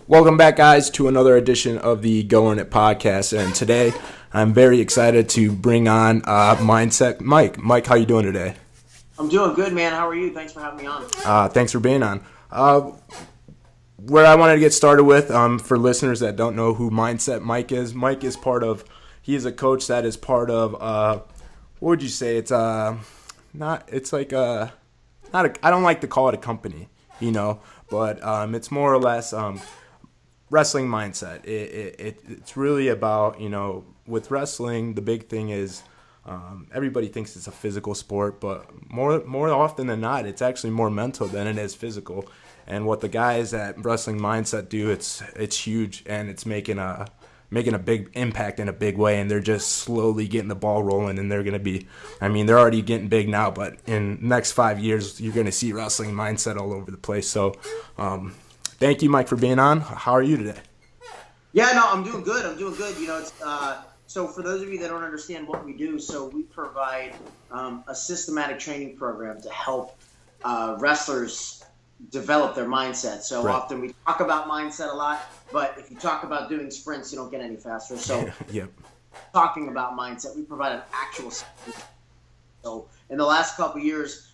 Welcome back, guys, to another edition of the Go In It podcast. And today, I'm very excited to bring on Mindset Mike. Mike, how you doing today? I'm doing good, man. How are you? Thanks for having me on. Thanks for being on. Where I wanted to get started with, for listeners that don't know who Mindset Mike is part of. He is a coach that is part of. What would you say? It's not. It's like not. I don't like to call it a company, but it's more or less wrestling mindset. It's really about, with wrestling, the big thing is everybody thinks it's a physical sport, but more often than not, it's actually more mental than it is physical. And what the guys at Wrestling Mindset do, it's huge, and it's making a big impact in a big way, and they're just slowly getting the ball rolling, and they're going to be, they're already getting big now, but in the next 5 years, you're going to see Wrestling Mindset all over the place. So thank you, Mike, for being on. How are you today? Yeah, no, I'm doing good. So for those of you that don't understand what we do, so we provide a systematic training program to help wrestlers develop their mindset. So Right. Often we talk about mindset a lot, but if you talk about doing sprints, you don't get any faster. So Yep. talking about mindset, we provide an actual. So in the last couple of years,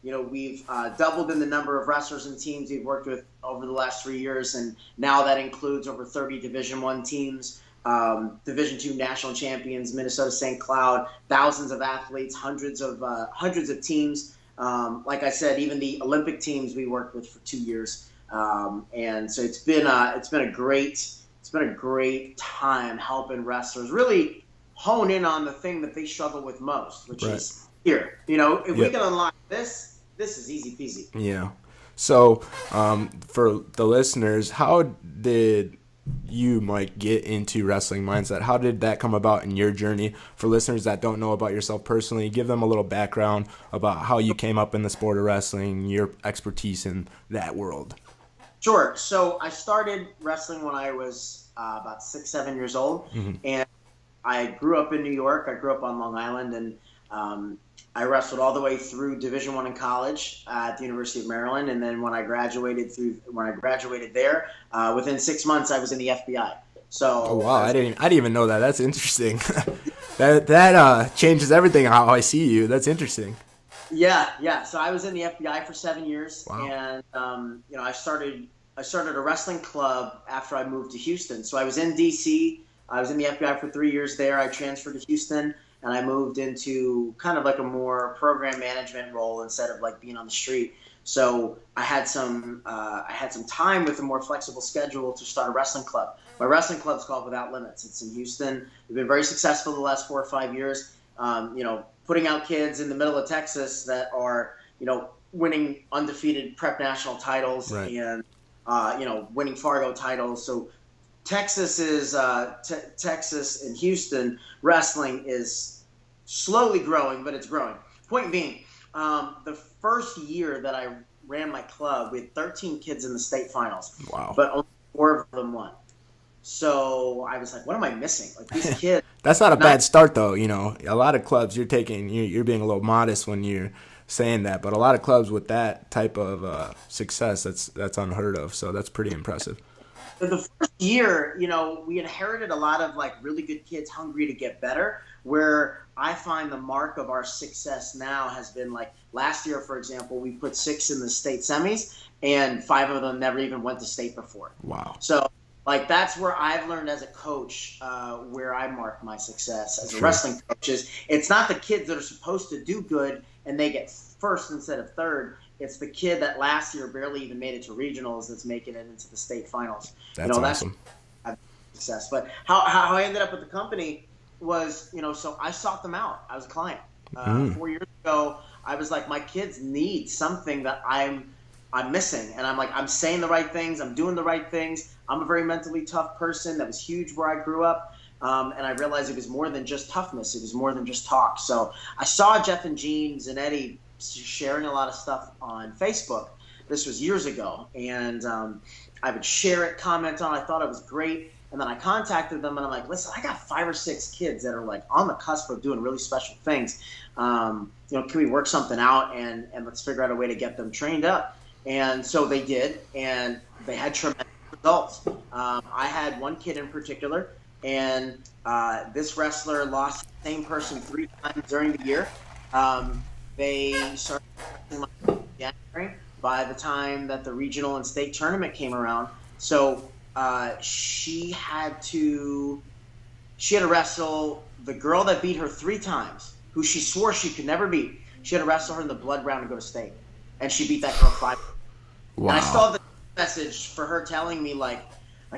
we've doubled in the number of wrestlers and teams we've worked with over the last 3 years, and now that includes over 30 Division I teams, Division II national champions, Minnesota St. Cloud, thousands of athletes, hundreds of teams. Like I said, even the Olympic teams we worked with for 2 years, and so it's been a great time helping wrestlers really hone in on the thing that they struggle with most, which Right. is here. If we Yep. can unlock this is easy peasy. Yeah. So for the listeners, how did you, Mike, get into Wrestling Mindset? How did that come about in your journey? For listeners that don't know about yourself personally, give them a little background about how you came up in the sport of wrestling, your expertise in that world. Sure. So I started wrestling when I was about 6, 7 years old, and I grew up in New York. I grew up on Long Island, and I wrestled all the way through Division I in college at the University of Maryland, and then when I graduated there, within 6 months I was in the FBI. So Oh wow, I didn't even know that. That's interesting. that changes everything how I see you. That's interesting. Yeah. So I was in the FBI for 7 years, Wow. and I started a wrestling club after I moved to Houston. So I was in DC. I was in the FBI for 3 years there. I transferred to Houston, and I moved into kind of like a more program management role instead of like being on the street. So I had some time with a more flexible schedule to start a wrestling club. My wrestling club is called Without Limits. It's in Houston. We've been very successful the last 4 or 5 years. Putting out kids in the middle of Texas that are, winning undefeated prep national titles, Right. and, winning Fargo titles. So Texas and Houston wrestling is slowly growing, but it's growing. Point being, the first year that I ran my club, we had 13 kids in the state finals. Wow. But only 4 of them won. So I was like, what am I missing? Like, these kids. That's not a bad start, though. A lot of clubs, you're being a little modest when you're saying that, but a lot of clubs with that type of success, that's unheard of. So that's pretty impressive. The first year, we inherited a lot of like really good kids hungry to get better, where I find the mark of our success now has been like last year, for example, we put 6 in the state semis, and 5 of them never even went to state before. Wow. So like that's where I've learned as a coach, where I mark my success as a Sure. wrestling coach is it's not the kids that are supposed to do good and they get first instead of third. It's the kid that last year barely even made it to regionals that's making it into the state finals. That's awesome. That's success. But how I ended up with the company was, so I sought them out. I was a client. 4 years ago, I was like, my kids need something that I'm missing. And I'm like, I'm saying the right things. I'm doing the right things. I'm a very mentally tough person. That was huge where I grew up. And I realized it was more than just toughness. It was more than just talk. So I saw Jeff and Gene Zanetti sharing a lot of stuff on Facebook. This was years ago. And I would share it, comment on it. I thought it was great. And then I contacted them, and I'm like, listen, I got 5 or 6 kids that are like on the cusp of doing really special things. Can we work something out and let's figure out a way to get them trained up? And so they did, and they had tremendous results. I had one kid in particular, and this wrestler lost the same person 3 times during the year. They started wrestling in January. By the time that the regional and state tournament came around, so she had to wrestle the girl that beat her 3 times, who she swore she could never beat. She had to wrestle her in the blood round and go to state, and she beat that girl 5. Wow. And I saw the message for her telling me like,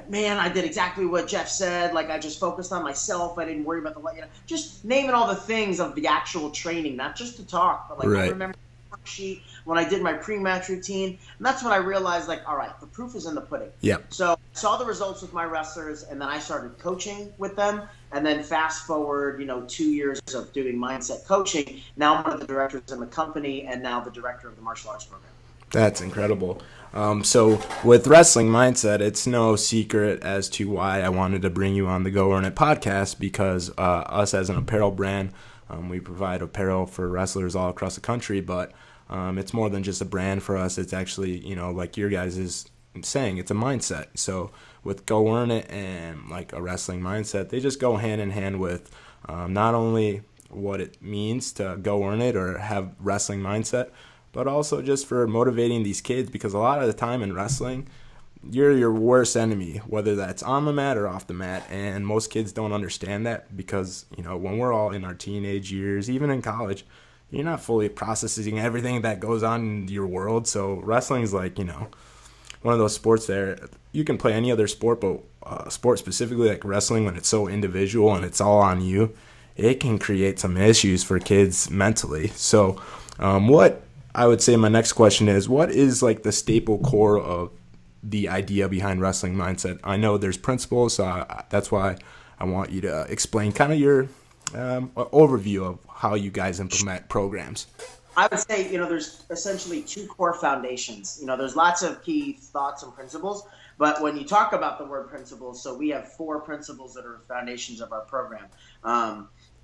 man, I did exactly what Jeff said. Like, I just focused on myself. I didn't worry about just naming all the things of the actual training, not just to talk, but like I remember the worksheet when I did my pre-match routine. And that's when I realized, like, all right, the proof is in the pudding. Yep. So I saw the results with my wrestlers, and then I started coaching with them. And then fast forward, 2 years of doing mindset coaching. Now I'm one of the directors in the company, and now the director of the martial arts program. That's incredible. So with Wrestling Mindset, it's no secret as to why I wanted to bring you on the Go Earn It podcast, because us as an apparel brand, we provide apparel for wrestlers all across the country, but it's more than just a brand for us. It's actually, like your guys is saying, it's a mindset. So with Go Earn It and like a wrestling mindset, they just go hand in hand with not only what it means to go earn it or have wrestling mindset, but also just for motivating these kids, because a lot of the time in wrestling, you're your worst enemy, whether that's on the mat or off the mat, and most kids don't understand that because, when we're all in our teenage years, even in college, you're not fully processing everything that goes on in your world. So wrestling is like, one of those sports there. You can play any other sport, but sport specifically like wrestling, when it's so individual and it's all on you, it can create some issues for kids mentally. So what I would say my next question is, what is like the staple core of the idea behind Wrestling Mindset? I know there's principles, so that's why I want you to explain kind of your overview of how you guys implement programs. I would say, there's essentially 2 core foundations. There's lots of key thoughts and principles, but when you talk about the word principles, so we have 4 principles that are foundations of our program.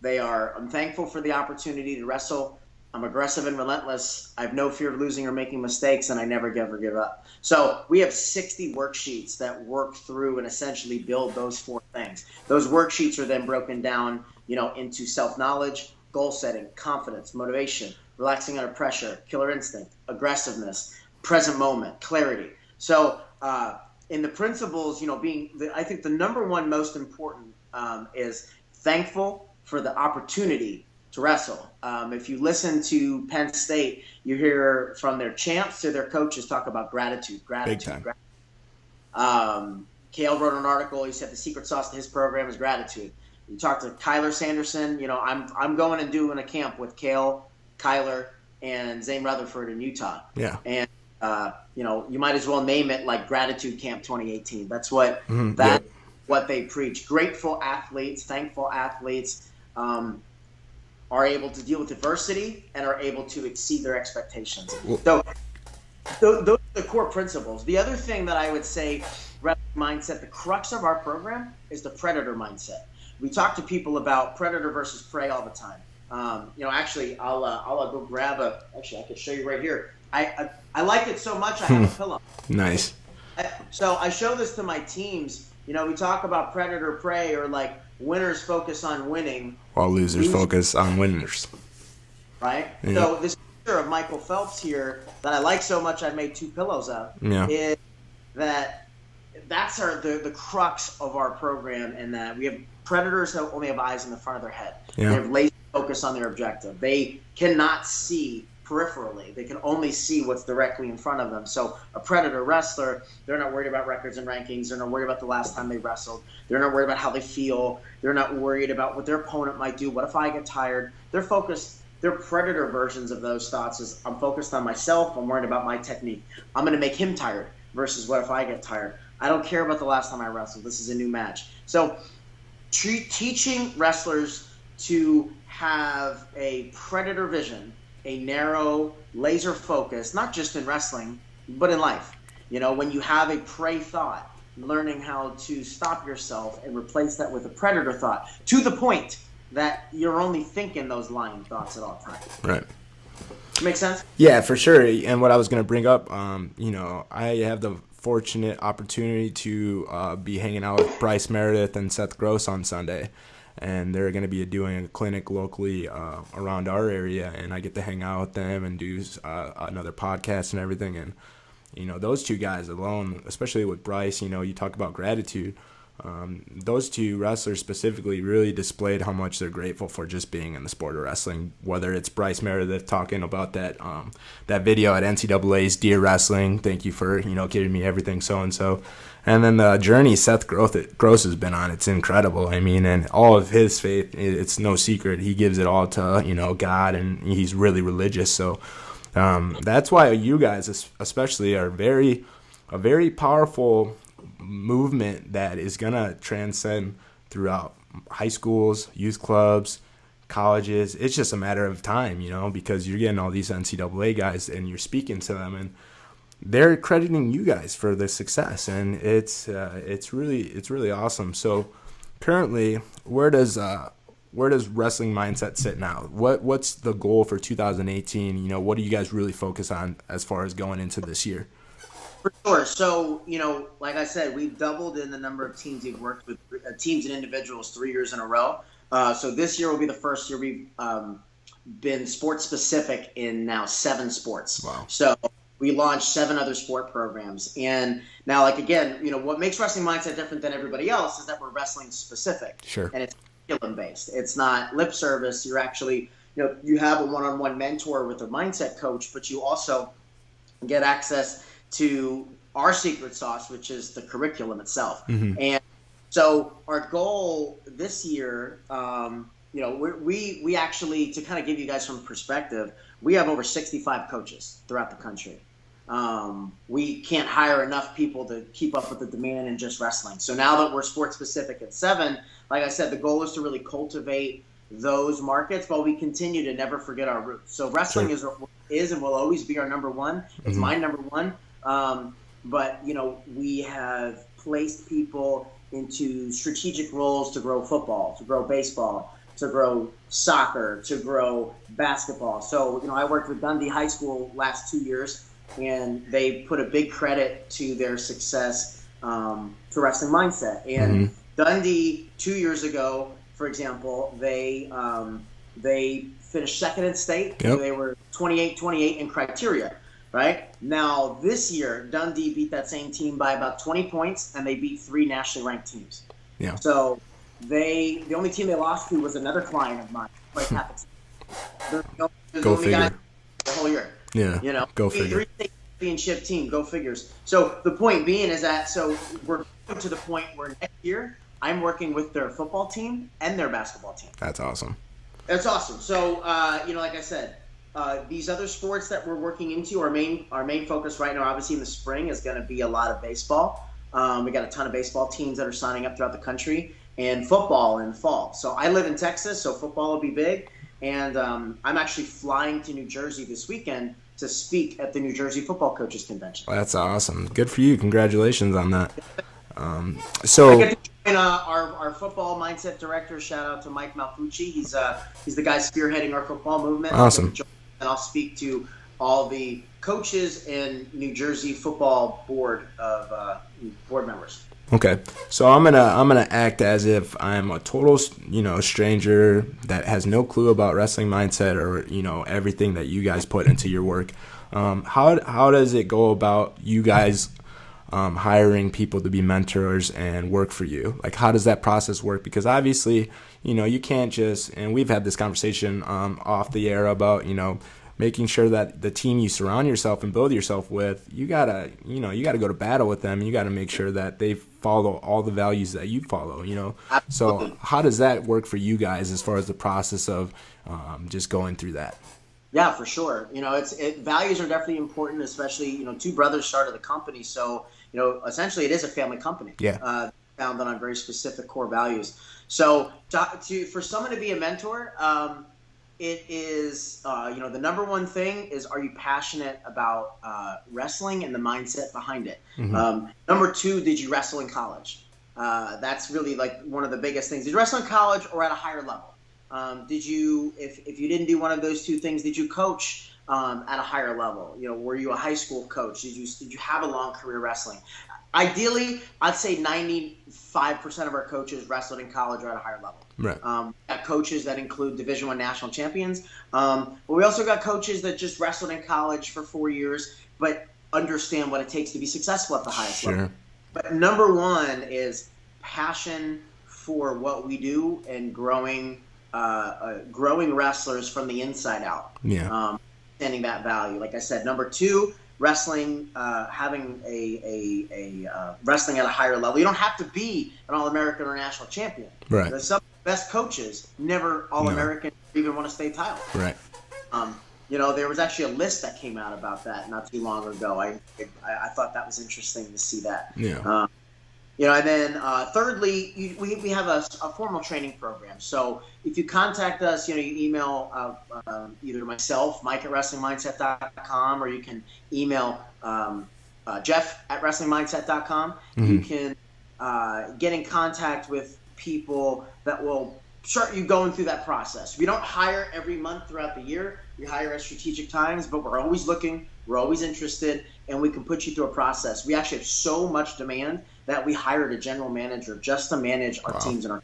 They are: I'm thankful for the opportunity to wrestle. I'm aggressive and relentless. I have no fear of losing or making mistakes, and I never ever give up. So we have 60 worksheets that work through and essentially build those 4 things. Those worksheets are then broken down, into self-knowledge, goal setting, confidence, motivation, relaxing under pressure, killer instinct, aggressiveness, present moment, clarity. So in the principles, I think the number one most important is thankful for the opportunity to wrestle. If you listen to Penn State, you hear from their champs to their coaches talk about gratitude. Big time. Kale wrote an article. He said the secret sauce to his program is gratitude. You talk to Kyler Sanderson. I'm going and doing a camp with Kale, Kyler, and Zane Rutherford in Utah. Yeah. And you might as well name it like Gratitude Camp 2018. That's what what they preach. Grateful athletes, thankful athletes. Are able to deal with adversity and are able to exceed their expectations. So those are the core principles. The other thing that I would say, mindset, the crux of our program is the predator mindset. We talk to people about predator versus prey all the time. Actually, I'll go grab I could show you right here. I like it so much I have a pillow. Nice. So I show this to my teams. We talk about predator prey, or like winners focus on winning, while losers focus on winners. Right? Yeah. So this picture of Michael Phelps here that I like so much I made 2 pillows of is that's the crux of our program, in that we have predators that only have eyes in the front of their head. Yeah. They have laser focus on their objective. They cannot see peripherally. They can only see what's directly in front of them. So a predator wrestler, they're not worried about records and rankings. They're not worried about the last time they wrestled. They're not worried about how they feel. They're not worried about what their opponent might do. What if I get tired? They're focused. Their predator versions of those thoughts is, I'm focused on myself. I'm worried about my technique. I'm going to make him tired, versus what if I get tired? I don't care about the last time I wrestled. This is a new match. So teaching wrestlers to have a predator vision, a narrow laser focus, not just in wrestling, but in life. When you have a prey thought, learning how to stop yourself and replace that with a predator thought, to the point that you're only thinking those lying thoughts at all times. Right. Make sense? Yeah, for sure. And what I was going to bring up, I have the fortunate opportunity to be hanging out with Bryce Meredith and Seth Gross on Sunday. And they're going to be doing a clinic locally around our area, and I get to hang out with them and do another podcast and everything. And, those two guys alone, especially with Bryce, you talk about gratitude. Those two wrestlers specifically really displayed how much they're grateful for just being in the sport of wrestling, whether it's Bryce Meredith talking about that video at NCAA's Deer Wrestling. Thank you for, giving me everything so-and-so. And then the journey Seth Gross has been on, it's incredible. I mean, and all of his faith, it's no secret. He gives it all to, God, and he's really religious. So that's why you guys especially are a very powerful movement that is going to transcend throughout high schools, youth clubs, colleges. It's just a matter of time, because you're getting all these NCAA guys and you're speaking to them, and they're crediting you guys for the success, and it's really awesome. So currently, where does Wrestling Mindset sit now? What's the goal for 2018? What do you guys really focus on as far as going into this year? For sure. So, like I said, we've doubled in the number of teams we've worked with, teams and individuals 3 years in a row. So this year will be the first year we've been sports specific in now 7 sports. Wow. So we launched 7 other sport programs. And now, what makes Wrestling Mindset different than everybody else is that we're wrestling specific. Sure. And it's curriculum based. It's not lip service. You're actually, you have a one-on-one mentor with a mindset coach, but you also get access to our secret sauce, which is the curriculum itself. Mm-hmm. And so our goal this year, we actually, to kind of give you guys some perspective, we have over 65 coaches throughout the country. We can't hire enough people to keep up with the demand in just wrestling. So now that we're sports specific at 7, like I said, the goal is to really cultivate those markets, but we continue to never forget our roots. So wrestling is and will always be our number one. It's mm-hmm. my number one. But we have placed people into strategic roles to grow football, to grow baseball, to grow soccer, to grow basketball. So, I worked with Dundee High School last 2 years, and they put a big credit to their success to Wrestling Mindset. And mm-hmm. Dundee 2 years ago, for example, they finished second in state. Yep. They were 28-28 in criteria. Right? Now, this year, Dundee beat that same team by about 20 points, and they beat 3 nationally ranked teams. Yeah. So the only team they lost to was another client of mine, like Catholic. Go figure. The whole year. Yeah. Go figure. 3 state championship team. Go figures. So the point being is that we're going to the point where next year I'm working with their football team and their basketball team. That's awesome. That's awesome. So like I said. These other sports that we're working into, our main focus right now, obviously in the spring, is going to be a lot of baseball. We got a ton of baseball teams that are signing up throughout the country, and football in the fall. So I live in Texas, so football will be big. And I'm actually flying to New Jersey this weekend to speak at the New Jersey Football Coaches Convention. Well, that's awesome. Good for you. Congratulations on that. I get to join our football mindset director. Shout out to Mike Malfucci. He's the guy spearheading our football movement. Awesome. And I'll speak to all the coaches and New Jersey football board members. Okay, so I'm gonna act as if I'm a total stranger that has no clue about Wrestling Mindset or everything that you guys put into your work. How does it go about you guys hiring people to be mentors and work for you? Like, how does that process work? Because obviously, you can't just, and we've had this conversation off the air about, making sure that the team you surround yourself and build yourself with, you gotta go to battle with them. You gotta make sure that they follow all the values that you follow, Absolutely. So how does that work for you guys as far as the process of just going through that? Yeah, for sure. Values are definitely important, especially, 2 brothers started the company. So, essentially it is a family company. Yeah. Founded on very specific core values. So for someone to be a mentor, it is, the number one thing is, are you passionate about wrestling and the mindset behind it? Mm-hmm. Number 2, did you wrestle in college? That's really like one of the biggest things. Did you wrestle in college or at a higher level? Did you, if you didn't do one of those 2 things, did you coach at a higher level? Were you a high school coach? Did you have a long career wrestling? Ideally, I'd say 95% of our coaches wrestled in college or at a higher level. Right. Got coaches that include Division I national champions, but we also got coaches that just wrestled in college for 4 years, but understand what it takes to be successful at the highest level. But number one is passion for what we do and growing wrestlers from the inside out. Yeah. Understanding that value. Like I said, number two, wrestling, having a wrestling at a higher level. You don't have to be an All-American or national champion. Right. Some of the best coaches never All-American, even won a state title. Right. There was actually a list that came out about that not too long ago. I thought that was interesting to see that. Yeah. And then thirdly, we have a formal training program. So if you contact us, you email either myself, Mike at WrestlingMindset.com, or you can email Jeff at WrestlingMindset.com. Mm-hmm. You can get in contact with people that will start you going through that process. We don't hire every month throughout the year. We hire at strategic times, but we're always looking, we're always interested, and we can put you through a process. We actually have so much demand that we hired a general manager just to manage our teams and our.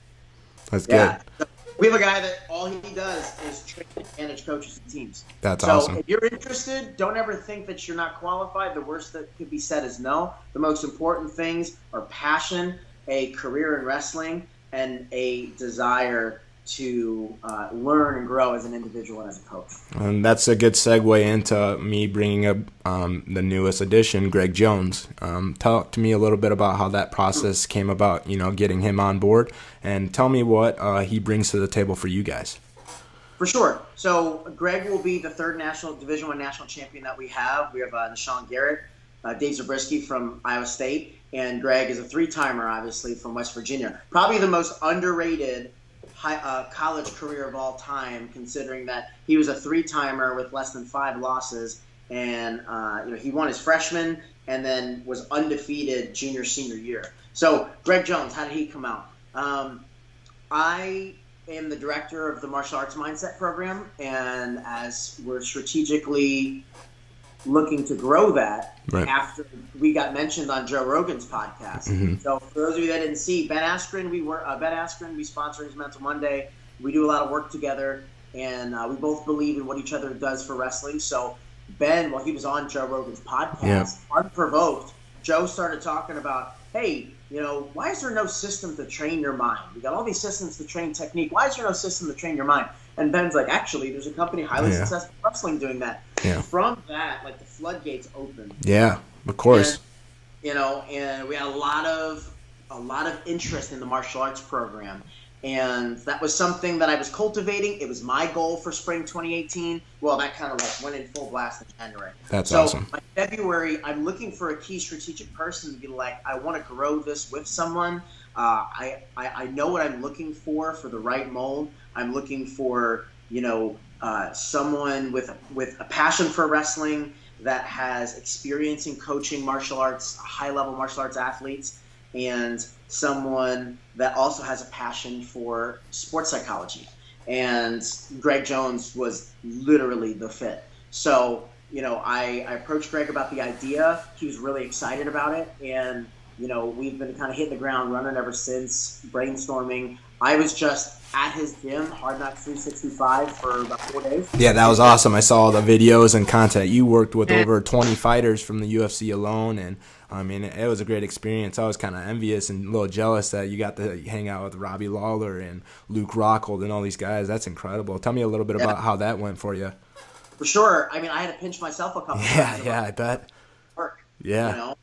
That's good. So we have a guy that all he does is train and manage coaches and teams. That's awesome. So if you're interested, don't ever think that you're not qualified. The worst that could be said is no. The most important things are passion, a career in wrestling, and a desire to learn and grow as an individual and as a coach. And that's a good segue into me bringing up the newest addition, Greg Jones. Talk to me a little bit about how that process came about, getting him on board, and tell me what he brings to the table for you guys. For sure. So Greg will be the third Division I national champion that we have. We have Nishan Garrett, Dave Zabriskie from Iowa State, and Greg is a three-timer, obviously, from West Virginia. Probably the most underrated college career of all time, considering that he was a three-timer with less than 5 losses, and he won his freshman and then was undefeated senior year. So Greg Jones, how did he come out? I am the director of the martial arts mindset program, and as we're strategically looking to grow that, right, after we got mentioned on Joe Rogan's podcast. Mm-hmm. So for those of you that didn't see, Ben Askren, we sponsor his Mental Monday. We do a lot of work together, and we both believe in what each other does for wrestling. So Ben, while he was on Joe Rogan's podcast, unprovoked, Joe started talking about, hey, why is there no system to train your mind? We got all these systems to train technique. Why is there no system to train your mind? And Ben's like, actually, there's a company highly successful wrestling doing that. Yeah. From that, the floodgates opened. Yeah, of course. And we had a lot of interest in the martial arts program, and that was something that I was cultivating. It was my goal for spring 2018. Well, that kind of went in full blast in January. That's awesome. So by February, I'm looking for a key strategic person to be like, I want to grow this with someone. I know what I'm looking for the right mold. I'm looking for someone with a passion for wrestling, that has experience in coaching martial arts, high-level martial arts athletes, and someone that also has a passion for sports psychology. And Greg Jones was literally the fit. So, I approached Greg about the idea. He was really excited about it. And, we've been kind of hitting the ground running ever since, brainstorming. I was just at his gym, Hard Knocks 365, for about 4 days. Yeah, that was awesome. I saw the videos and content. You worked with over 20 fighters from the UFC alone, and it was a great experience. I was kind of envious and a little jealous that you got to hang out with Robbie Lawler and Luke Rockhold and all these guys. That's incredible. Tell me a little bit about how that went for you. For sure. I had to pinch myself a couple times. Yeah, I bet. Work. Yeah.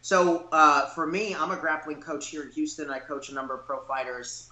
So for me, I'm a grappling coach here in Houston. I coach a number of pro fighters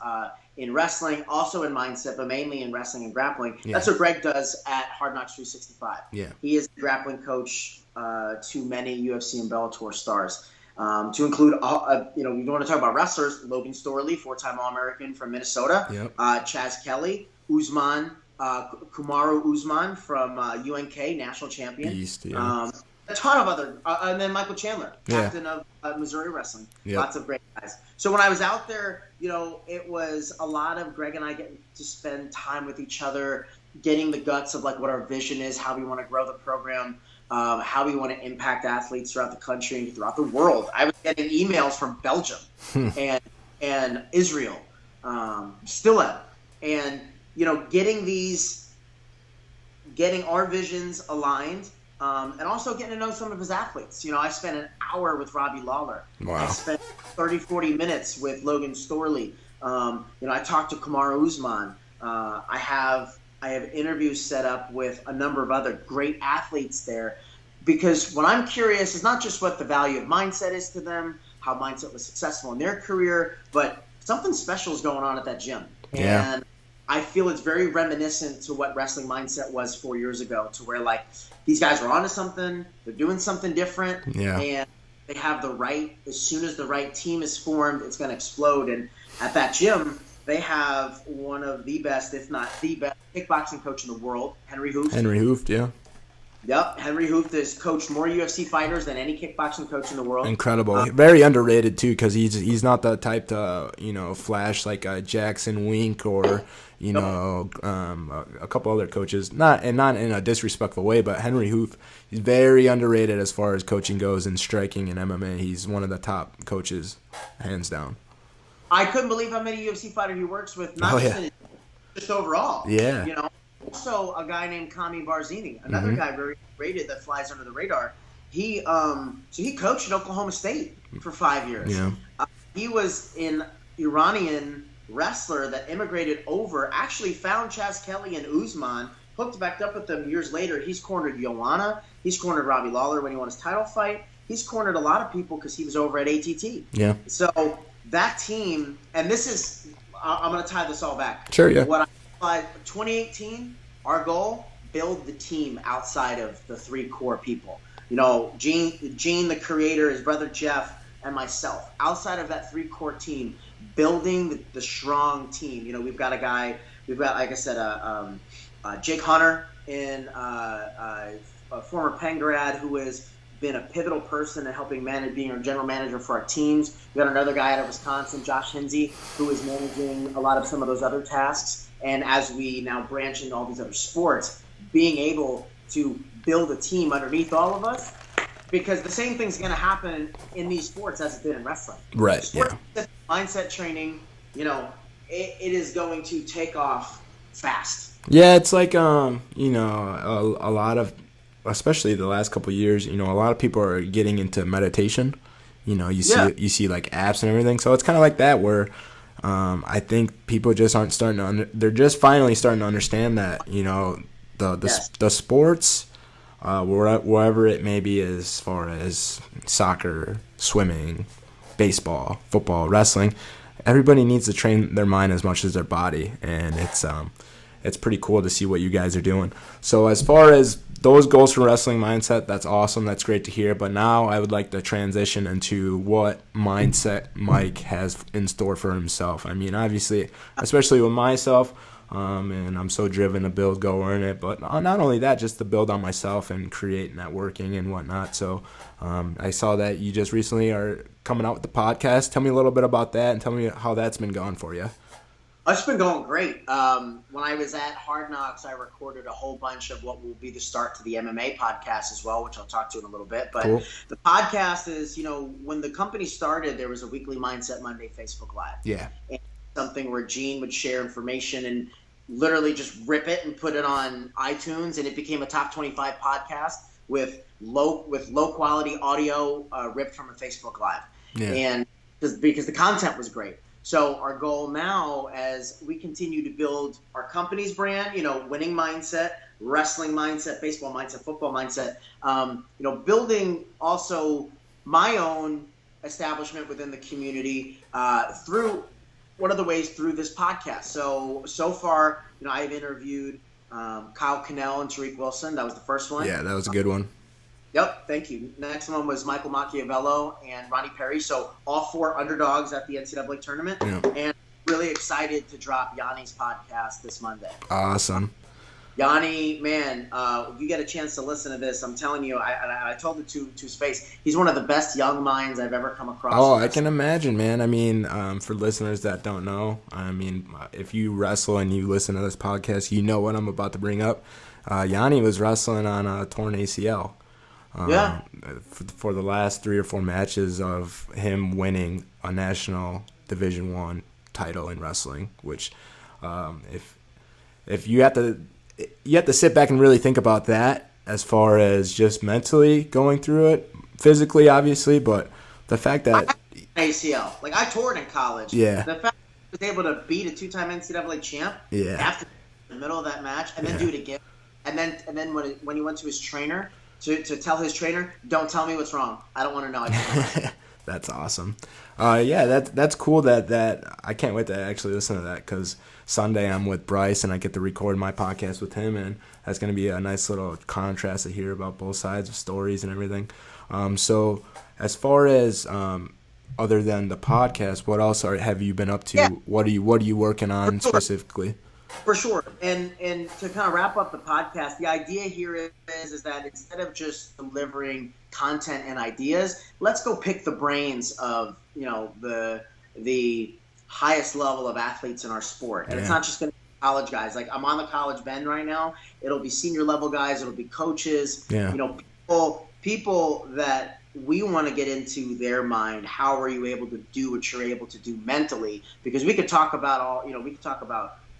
in wrestling, also in mindset, but mainly in wrestling and grappling. Yeah. That's what Greg does at Hard Knocks 365. Yeah. He is a grappling coach to many UFC and Bellator stars. To include, we want to talk about wrestlers, Logan Storley, 4-time All-American from Minnesota, Chaz Kelly, Kamaru Usman from UNK, national champion. Beast, yeah. A ton of other, and then Michael Chandler, captain of Missouri Wrestling. Yep. Lots of great guys. So when I was out there, it was a lot of Greg and I getting to spend time with each other, getting the guts of like what our vision is, how we want to grow the program, how we want to impact athletes throughout the country and throughout the world. I was getting emails from Belgium and Israel, still and getting our visions aligned, and also getting to know some of his athletes. I spent an hour with Robbie Lawler. Wow. I spent 40 minutes with Logan Storley. I talked to Kamaru Usman. I have interviews set up with a number of other great athletes there, because what I'm curious is not just what the value of mindset is to them, how mindset was successful in their career, but something special is going on at that gym. Yeah. And I feel it's very reminiscent to what wrestling mindset was 4 years ago, to where like these guys are onto something, they're doing something different, and they have the right, as soon as the right team is formed, it's going to explode. And at that gym, they have one of the best, if not the best, kickboxing coach in the world, Henry Hooft. Henry Hooft, yeah. Yep, Henry Hooft has coached more UFC fighters than any kickboxing coach in the world. Incredible. Very underrated, too, because he's not the type to, flash like Jackson Wink or, a couple other coaches. Not in a disrespectful way, but Henry Hooft, he's very underrated as far as coaching goes in striking and MMA. He's one of the top coaches, hands down. I couldn't believe how many UFC fighters he works with, just overall. Yeah. Also, a guy named Kami Barzini, another guy very rated that flies under the radar. He coached at Oklahoma State for 5 years. Yeah. He was an Iranian wrestler that immigrated over, actually found Chaz Kelly and Usman, hooked back up with them years later. He's cornered Joanna. He's cornered Robbie Lawler when he won his title fight. He's cornered a lot of people because he was over at ATT. Yeah. So that team, and this is, I'm going to tie this all back. Sure, yeah. 2018, our goal, build the team outside of the three core people. Gene, the creator, his brother Jeff, and myself. Outside of that three core team, building the strong team. We've got, like I said, Jake Hunter, a former Penn grad who has been a pivotal person in helping being our general manager for our teams. We got another guy out of Wisconsin, Josh Hinsey, who is managing a lot of some of those other tasks. And as we now branch into all these other sports, being able to build a team underneath all of us, because the same thing's going to happen in these sports as it did in wrestling. Right. Sports, mindset training, it is going to take off fast. Yeah, it's like a lot of, especially the last couple of years, a lot of people are getting into meditation. You see like apps and everything. So it's kind of like that where I think people just aren't starting to they're just finally starting to understand that, the sports, wherever it may be, as far as soccer, swimming, baseball, football, wrestling, everybody needs to train their mind as much as their body. And it's pretty cool to see what you guys are doing. So as far as those goals for wrestling mindset, that's awesome. That's great to hear. But now I would like to transition into what mindset Mike has in store for himself. I mean, obviously, especially with myself, and I'm so driven to build, go earn it. But not only that, just to build on myself and create networking and whatnot. So I saw that you just recently are coming out with the podcast. Tell me a little bit about that and tell me how that's been going for you. It's been going great. When I was at Hard Knocks, I recorded a whole bunch of what will be the start to the MMA podcast as well, which I'll talk to in a little bit. But cool. The podcast is, when the company started, there was a weekly Mindset Monday Facebook Live. Yeah. And something where Gene would share information and literally just rip it and put it on iTunes, and it became a top 25 podcast with low quality audio ripped from a Facebook Live. Yeah. And because the content was great. So our goal now, as we continue to build our company's brand, winning mindset, wrestling mindset, baseball mindset, football mindset, building also my own establishment within the community through one of the ways through this podcast. So far, I've interviewed Kyle Cannell and Tariq Wilson. That was the first one. Yeah, that was a good one. Yep, thank you. Next one was Michael Machiavello and Ronnie Perry. So all four underdogs at the NCAA tournament. Yeah. And really excited to drop Yanni's podcast this Monday. Awesome. Yanni, man, if you get a chance to listen to this, I'm telling you, I told it to his face. He's one of the best young minds I've ever come across. Oh, I can imagine, man. I mean, for listeners that don't know, I mean, if you wrestle and you listen to this podcast, you know what I'm about to bring up. Yanni was wrestling on a torn ACL. Yeah. For the last 3 or 4 matches of him winning a national Division I title in wrestling, which, if you have to sit back and really think about that as far as just mentally going through it, physically obviously, but the fact that ACL, like I tore it in college. Yeah. The fact that I was able to beat a 2-time NCAA champ. Yeah. After the middle of that match, and then do it again, and then when he went to his trainer to tell his trainer, don't tell me what's wrong. I don't want to know. I just want to That's awesome. Yeah, that's cool. That I can't wait to actually listen to that, because Sunday I'm with Bryce and I get to record my podcast with him, and that's going to be a nice little contrast to hear about both sides of stories and everything. So as far as other than the podcast, what else have you been up to? Yeah. What are you working on specifically? For sure. And to kind of wrap up the podcast, the idea here is that instead of just delivering content and ideas, let's go pick the brains of, the highest level of athletes in our sport. And it's not just going to be college guys. Like, I'm on the college bend right now. It'll be senior level guys. It'll be coaches. Yeah. People that we want to get into their mind. How are you able to do what you're able to do mentally? Because we could talk about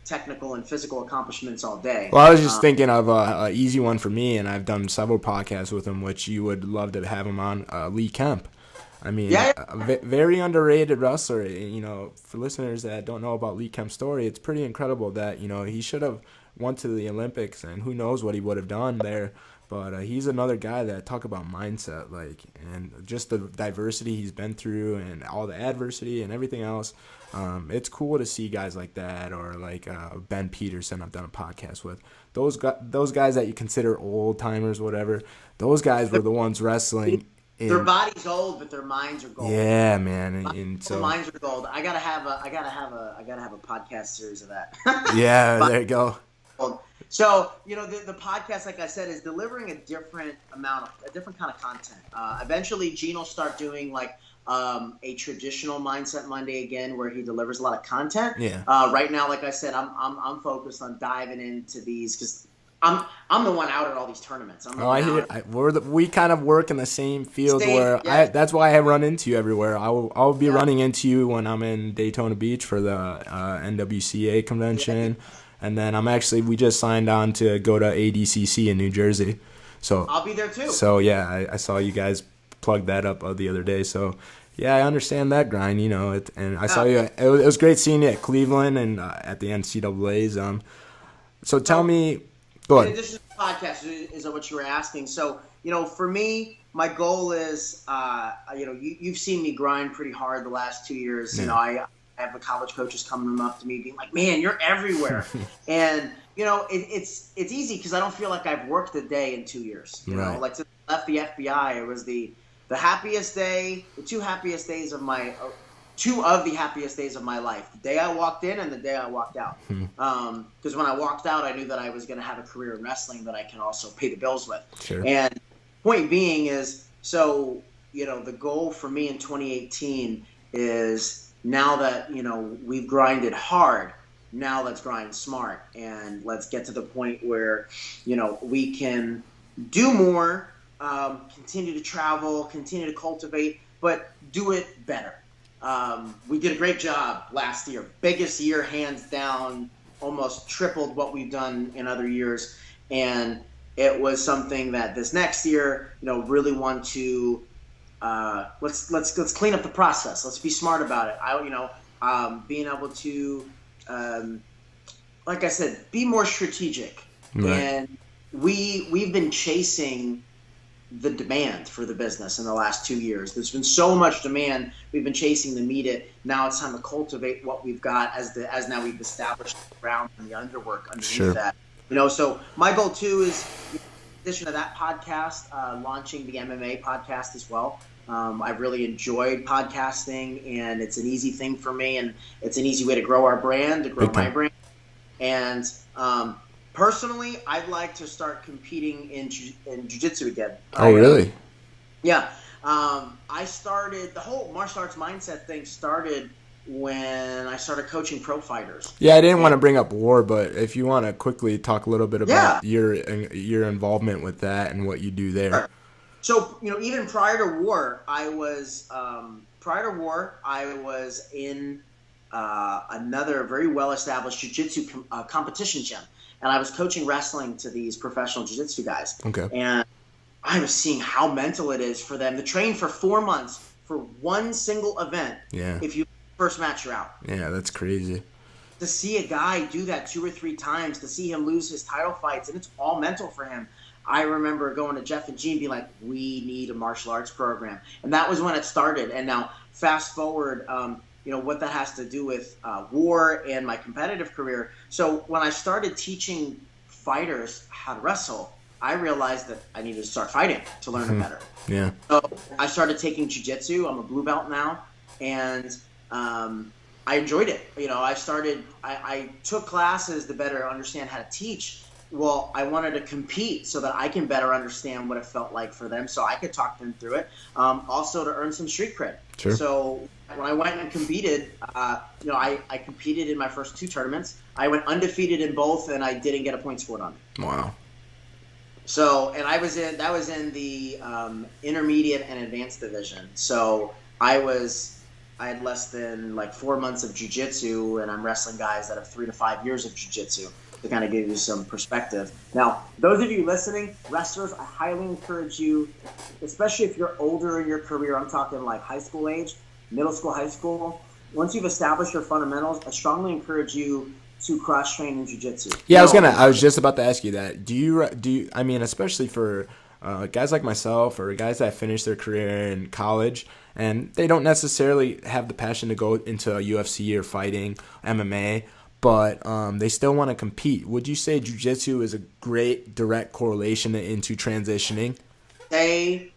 technical and physical accomplishments all day. Well, I was just thinking of an easy one for me, and I've done several podcasts with him, which you would love to have him on, Lee Kemp. I mean, a very underrated wrestler. For listeners that don't know about Lee Kemp's story, it's pretty incredible that, he should have went to the Olympics, and who knows what he would have done there. But he's another guy that talk about mindset, and just the diversity he's been through and all the adversity and everything else. It's cool to see guys like that, or like Ben Peterson I've done a podcast with. Those guys that you consider old timers, whatever, those guys were the ones wrestling. Their body's old, but their minds are gold. Yeah, man. And so their minds are gold. I gotta have a podcast series of that. Yeah, there you go. So, the podcast, like I said, is delivering a different kind of content. Eventually, Gene will start doing a traditional Mindset Monday again, where he delivers a lot of content. Yeah. Right now, like I said, I'm focused on diving into these because I'm the one out at all these tournaments. We kind of work in the same field that's why I run into you everywhere. I'll be running into you when I'm in Daytona Beach for the NWCA convention. Yeah. And then we just signed on to go to ADCC in New Jersey. So I'll be there too. So yeah, I saw you guys plug that up the other day. So yeah, I understand that grind, and I saw you. It was great seeing you at Cleveland and at the NCAAs. So tell me, go ahead. In addition to the podcast, is what you were asking. So, for me, my goal is, you've seen me grind pretty hard the last 2 years. Yeah. I have the college coaches coming up to me being like, man, you're everywhere. And, it's easy because I don't feel like I've worked a day in 2 years. Right. Like since I left the FBI, it was the happiest day, the two happiest days of the happiest days of my life. The day I walked in and the day I walked out. Because when I walked out, I knew that I was going to have a career in wrestling that I can also pay the bills with. Sure. And point being is, the goal for me in 2018 is, now that, we've grinded hard, now let's grind smart, and let's get to the point where, we can do more, continue to travel, continue to cultivate, but do it better. We did a great job last year. Biggest year, hands down, almost tripled what we've done in other years. And it was something that this next year, really want to, let's clean up the process. Let's be smart about it. Being able to, like I said, be more strategic. Right. And we've been chasing the demand for the business in the last 2 years. There's been so much demand. We've been chasing to meet it. Now it's time to cultivate what we've got as now we've established the ground and the underwork underneath that. So my goal too is, in addition to that podcast, launching the MMA podcast as well. I've really enjoyed podcasting, and it's an easy thing for me, and it's an easy way to grow our brand, to grow my brand. And Personally, I'd like to start competing in jiu-jitsu again. Oh, really? Yeah. I started, the whole martial arts mindset thing started when I started coaching pro fighters. Yeah, I didn't want to bring up war, but if you want to quickly talk a little bit Yeah. about your involvement with that and what you do there. Sure. So, even prior to war, I was in another very well-established jiu-jitsu competition gym. And I was coaching wrestling to these professional jiu-jitsu guys. Okay. And I was seeing how mental it is for them to train for 4 months for one single event. Yeah. If you first match, you're out. Yeah, that's crazy. To see a guy do that 2 or 3 times, to see him lose his title fights, and it's all mental for him. I remember going to Jeff and Gene and being like, we need a martial arts program. And that was when it started. And now fast forward, what that has to do with war and my competitive career. So when I started teaching fighters how to wrestle, I realized that I needed to start fighting to learn it better. Yeah. So I started taking jiu-jitsu. I'm a blue belt now. And I enjoyed it. I took classes to better understand how to teach. Well, I wanted to compete so that I can better understand what it felt like for them, so I could talk them through it. Also to earn some street cred. Sure. So when I went and competed, I competed in my first 2 tournaments. I went undefeated in both, and I didn't get a point scored on me. Wow. So, and that was in the intermediate and advanced division. So I had less than 4 months of jiu-jitsu, and I'm wrestling guys that have 3 to 5 years of jiu-jitsu to kind of give you some perspective. Now, those of you listening, wrestlers, I highly encourage you, especially if you're older in your career, I'm talking like high school age, middle school, high school, once you've established your fundamentals, I strongly encourage you to cross-train in jiu-jitsu. Yeah, I was just about to ask you that. Do you, I mean, especially for guys like myself or guys that finish their career in college and they don't necessarily have the passion to go into a UFC or fighting, MMA, but they still want to compete. Would you say jiu-jitsu is a great direct correlation into transitioning? Say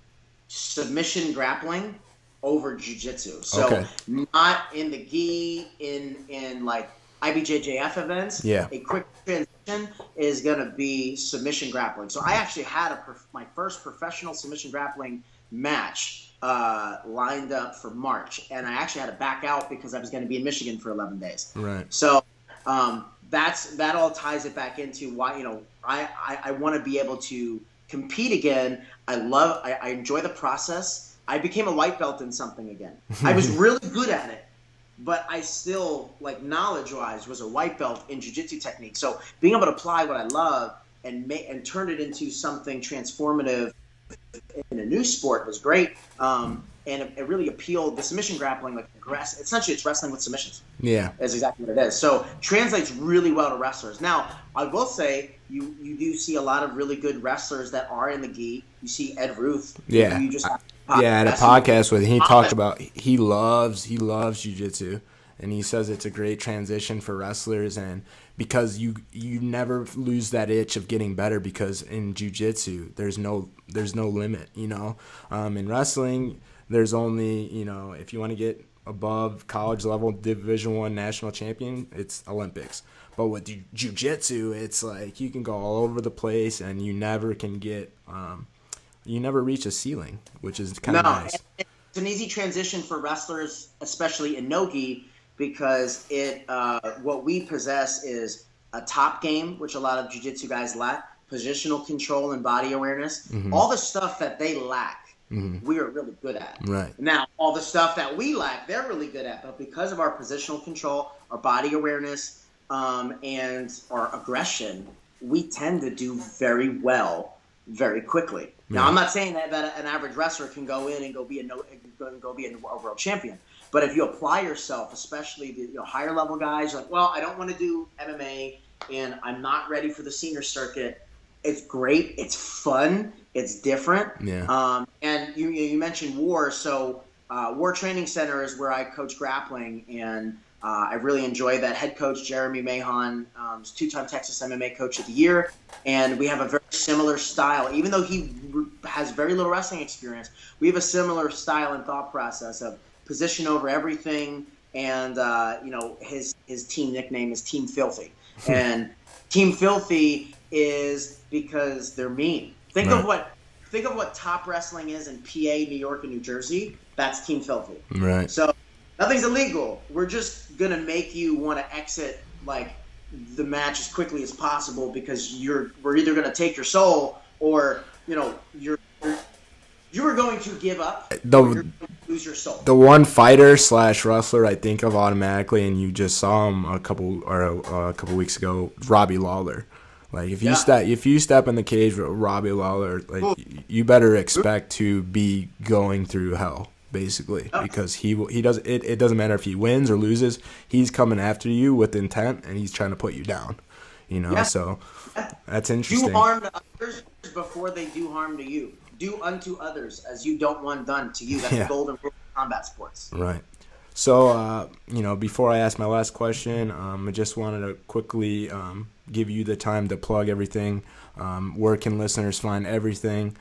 submission grappling over jiu-jitsu. So okay. Not in the gi, in like IBJJF events. Yeah. A quick transition is going to be submission grappling. So I actually had my first professional submission grappling match lined up for March, and I actually had to back out because I was going to be in Michigan for 11 days. Right. So that all ties it back into why I want to be able to compete again. I enjoy the process. I became a white belt in something again. I was really good at it, but I still, knowledge-wise, was a white belt in jiu-jitsu technique. So being able to apply what I love and turn it into something transformative in a new sport was great. And it really appealed. The submission grappling, essentially it's wrestling with submissions. Yeah. That's exactly what it is. So translates really well to wrestlers. Now, I will say you do see a lot of really good wrestlers that are in the gi. You see Ed Ruth. Yeah. You just had a podcast with him. He talked about he loves jiu-jitsu, and he says it's a great transition for wrestlers, and because you never lose that itch of getting better, because in jiu-jitsu there's no limit, in wrestling there's only, if you want to get above college level Division I national champion, it's Olympics. But with jiu-jitsu, it's like you can go all over the place and you never can get you never reach a ceiling, which is kind of nice. It's an easy transition for wrestlers, especially in no-gi, because what we possess is a top game, which a lot of jiu-jitsu guys lack, positional control and body awareness. Mm-hmm. All the stuff that they lack, we are really good at. Right. Now, all the stuff that we lack, they're really good at. But because of our positional control, our body awareness, and our aggression, we tend to do very well very quickly. Now, I'm not saying that an average wrestler can go in and go be a world champion. But if you apply yourself, especially the higher level guys, like, well, I don't want to do MMA and I'm not ready for the senior circuit. It's great. It's fun. It's different. Yeah. And you mentioned war. So War Training Center is where I coach grappling, and I really enjoy that. Head coach Jeremy Mahon, 2-time Texas MMA Coach of the Year, and we have a very similar style. Even though he has very little wrestling experience, we have a similar style and thought process of position over everything. And his team nickname is Team Filthy, and Team Filthy is because they're mean. Think Right. of what top wrestling is in PA, New York, and New Jersey. That's Team Filthy. Right. So nothing's illegal. We're just gonna make you want to exit like the match as quickly as possible because we're either gonna take your soul or you're going to give up or you're going to lose your soul. The one fighter / wrestler I think of automatically, and you just saw him a couple weeks ago, Robbie Lawler. Like if you step in the cage with Robbie Lawler, like you better expect to be going through hell, basically, because he does it doesn't matter if he wins or loses, he's coming after you with intent and he's trying to put you down. So that's interesting. Do harm to others before they do harm to you. Do unto others as you don't want done to you. That's the golden rule of combat sports. Right. So, before I ask my last question, I just wanted to quickly give you the time to plug everything. Where can listeners find everything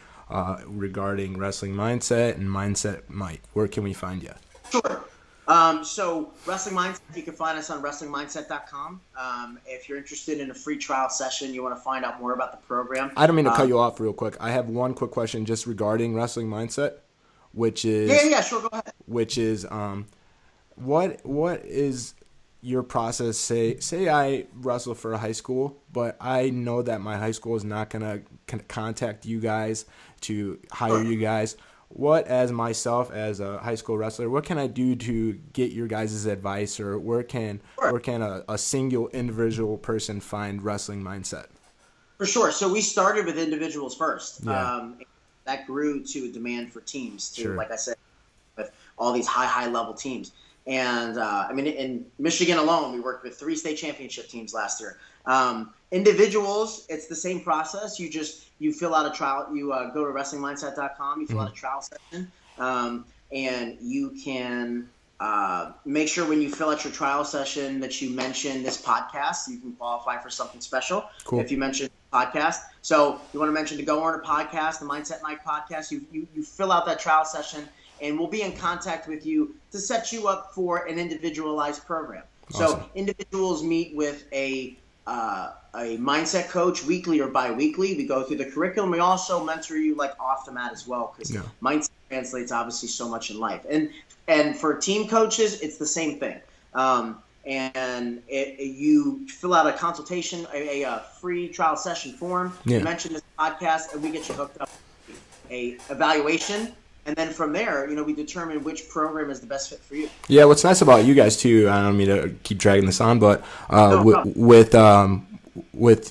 regarding Wrestling Mindset and Mindset Mike? Where can we find you? Sure. So Wrestling Mindset, you can find us on WrestlingMindset.com. If you're interested in a free trial session, you want to find out more about the program. I don't mean to cut you off real quick. I have one quick question just regarding Wrestling Mindset, which is yeah, sure, go ahead. Which is what is your process? Say I wrestle for a high school, but I know that my high school is not gonna contact you guys to hire you guys. What, as myself as a high school wrestler, what can I do to get your guys' advice, or where can a single individual person find Wrestling Mindset? For sure. So we started with individuals first. Yeah. That grew to a demand for teams, Sure. like I said, with all these high level teams. And in Michigan alone, we worked with 3 state championship teams last year. Individuals, it's the same process. You fill out a trial. You go to WrestlingMindset.com. You fill out a trial session, and you can make sure when you fill out your trial session that you mention this podcast. You can qualify for something special. Cool. If you mention podcast. So you want to mention the Go Earner podcast, the Mindset Mike podcast. You fill out that trial session, and we'll be in contact with you to set you up for an individualized program. Awesome. So individuals meet with a mindset coach weekly or bi-weekly. We go through the curriculum. We also mentor you like off the mat as well, because mindset translates obviously so much in life. And for team coaches, it's the same thing. You fill out a consultation, a free trial session form. You mention this podcast, and we get you hooked up with a evaluation. And then from there, we determine which program is the best fit for you. Yeah, what's nice about you guys too, I don't mean to keep dragging this on, but with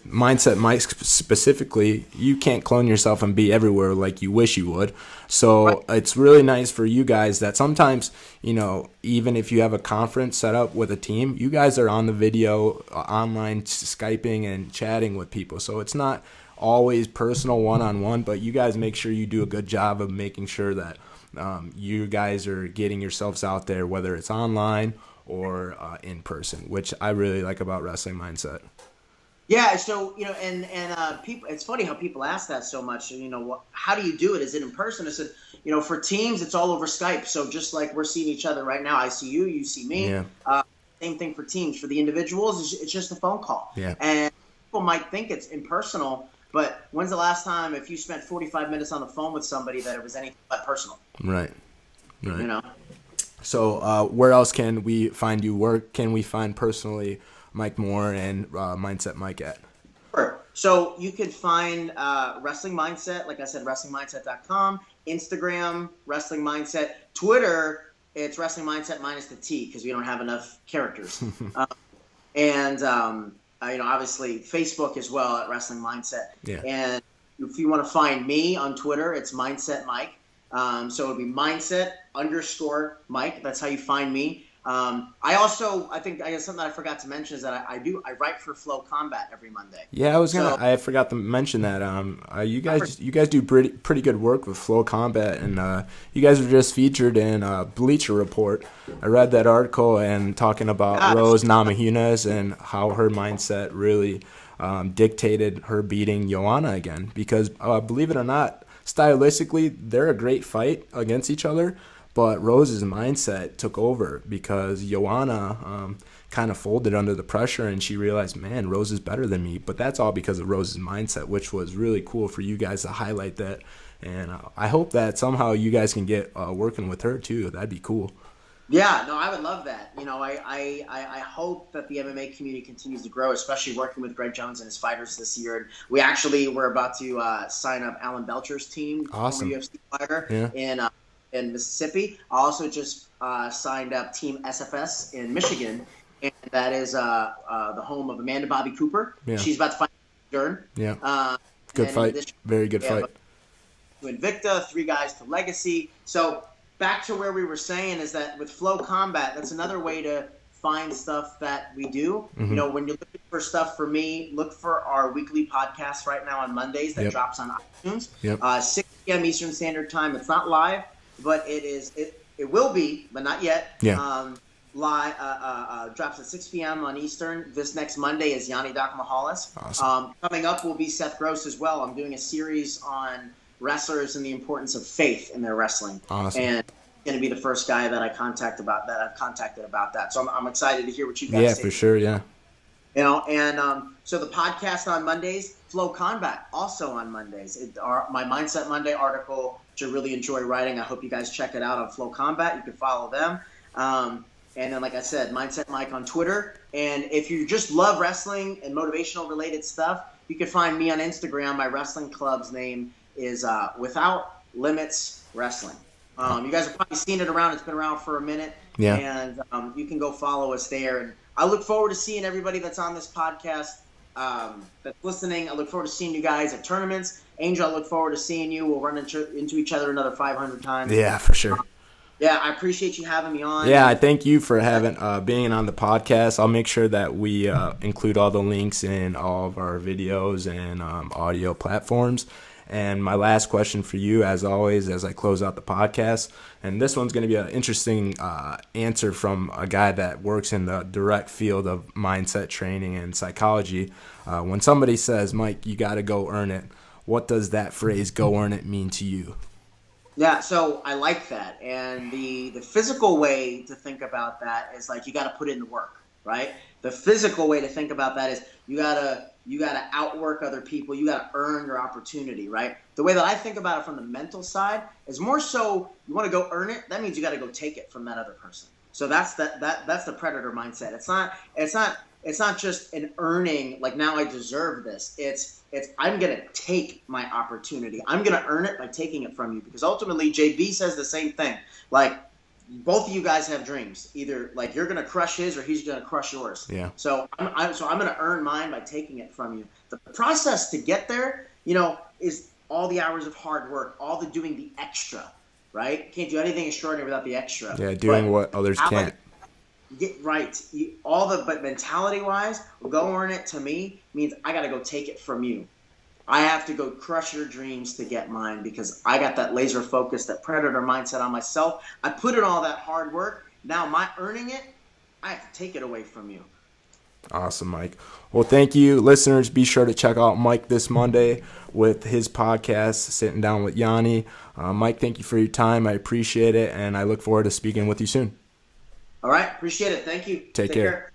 Mindset Mike specifically, you can't clone yourself and be everywhere like you wish you would. So It's really nice for you guys that sometimes, even if you have a conference set up with a team, you guys are on the video, online Skyping and chatting with people. So it's not always personal one-on-one, but you guys make sure you do a good job of making sure that you guys are getting yourselves out there, whether it's online or in person, which I really like about Wrestling Mindset. Yeah, so people. It's funny how people ask that so much. How do you do it? Is it in person? I said, for teams, it's all over Skype. So just like we're seeing each other right now, I see you, you see me. Yeah. Same thing for teams. For the individuals, it's just a phone call. Yeah. And people might think it's impersonal, but when's the last time if you spent 45 minutes on the phone with somebody that it was anything but personal? Right. So where else can we find you? Where can we find personally Mike Moor and Mindset Mike at? Sure. So you could find Wrestling Mindset, like I said, WrestlingMindset.com, Instagram, Wrestling Mindset, Twitter, it's Wrestling Mindset minus the T because we don't have enough characters. Obviously Facebook as well at Wrestling Mindset. Yeah. And if you want to find me on Twitter, it's Mindset Mike. So it'll be Mindset_Mike. That's how you find me. I guess something I forgot to mention is that I write for Flow Combat every Monday. Yeah, I forgot to mention that. You guys do pretty good work with Flow Combat, and you guys were just featured in Bleacher Report. I read that article and talking about Rose Namajunas and how her mindset really dictated her beating Joanna again. Because believe it or not, stylistically they're a great fight against each other. But Rose's mindset took over because Joanna kind of folded under the pressure, and she realized, man, Rose is better than me. But that's all because of Rose's mindset, which was really cool for you guys to highlight that. And I hope that somehow you guys can get working with her too. That'd be cool. Yeah, no, I would love that. I hope that the MMA community continues to grow, especially working with Greg Jones and his fighters this year. And we actually were about to sign up Alan Belcher's team, Awesome. former UFC fighter, in Mississippi. I also just signed up Team SFS in Michigan, and that is the home of Amanda Bobby Cooper. Yeah. She's about to fight Dern. Yeah. Good fight. Very good fight. To Invicta, 3 guys to Legacy. So back to where we were saying is that with Flow Combat, that's another way to find stuff that we do. Mm-hmm. You know, when you're looking for stuff for me, look for our weekly podcast right now on Mondays that drops on iTunes. 6 p.m. Eastern Standard Time. It's not live, but it will be, but not yet. Live drops at 6 p.m. on Eastern. This next Monday is Yanni Dakmahalis. Awesome. Coming up will be Seth Gross as well. I'm doing a series on wrestlers and the importance of faith in their wrestling. Awesome. And going to be the first guy that I've contacted about that. So I'm excited to hear what you guys say. For sure. Yeah. You know, and so the podcast on Mondays, Flow Combat also on Mondays. My Mindset Monday article, which I really enjoy writing. I hope you guys check it out on Flow Combat. You can follow them. And then, like I said, Mindset Mike on Twitter. And if you just love wrestling and motivational related stuff, you can find me on Instagram. My wrestling club's name is Without Limits Wrestling. You guys have probably seen it around. It's been around for a minute. Yeah. And you can go follow us there. And I look forward to seeing everybody that's on this podcast that's listening. I look forward to seeing you guys at tournaments. Angel, I look forward to seeing you. We'll run into each other another 500 times. Yeah, for sure. Yeah, I appreciate you having me on. Yeah, I thank you for being on the podcast. I'll make sure that we include all the links in all of our videos and audio platforms. And my last question for you, as always, as I close out the podcast, and this one's going to be an interesting answer from a guy that works in the direct field of mindset training and psychology. When somebody says, Mike, you got to go earn it, what does that phrase, go earn it, mean to you? Yeah, so I like that. And the physical way to think about that is like you got to put in the work, right? The physical way to think about that is you gotta outwork other people. You gotta earn your opportunity, right? The way that I think about it from the mental side is more so you want to go earn it. That means you got to go take it from that other person. So that's the predator mindset. It's not just an earning, like now I deserve this. It's I'm gonna take my opportunity. I'm gonna earn it by taking it from you, because ultimately JB says the same thing. Like, both of you guys have dreams. Either like you're gonna crush his or he's gonna crush yours. Yeah. So I'm gonna earn mine by taking it from you. The process to get there, is all the hours of hard work, all the doing the extra, right? Can't do anything extraordinary without the extra. Yeah, doing what others can't. Get right. But mentality wise, go earn it to me means I gotta go take it from you. I have to go crush your dreams to get mine, because I got that laser focus, that predator mindset on myself. I put in all that hard work. Now my earning it, I have to take it away from you. Awesome, Mike. Well, thank you, listeners. Be sure to check out Mike this Monday with his podcast, Sitting Down with Yanni. Mike, thank you for your time. I appreciate it, and I look forward to speaking with you soon. All right. Appreciate it. Thank you. Take care.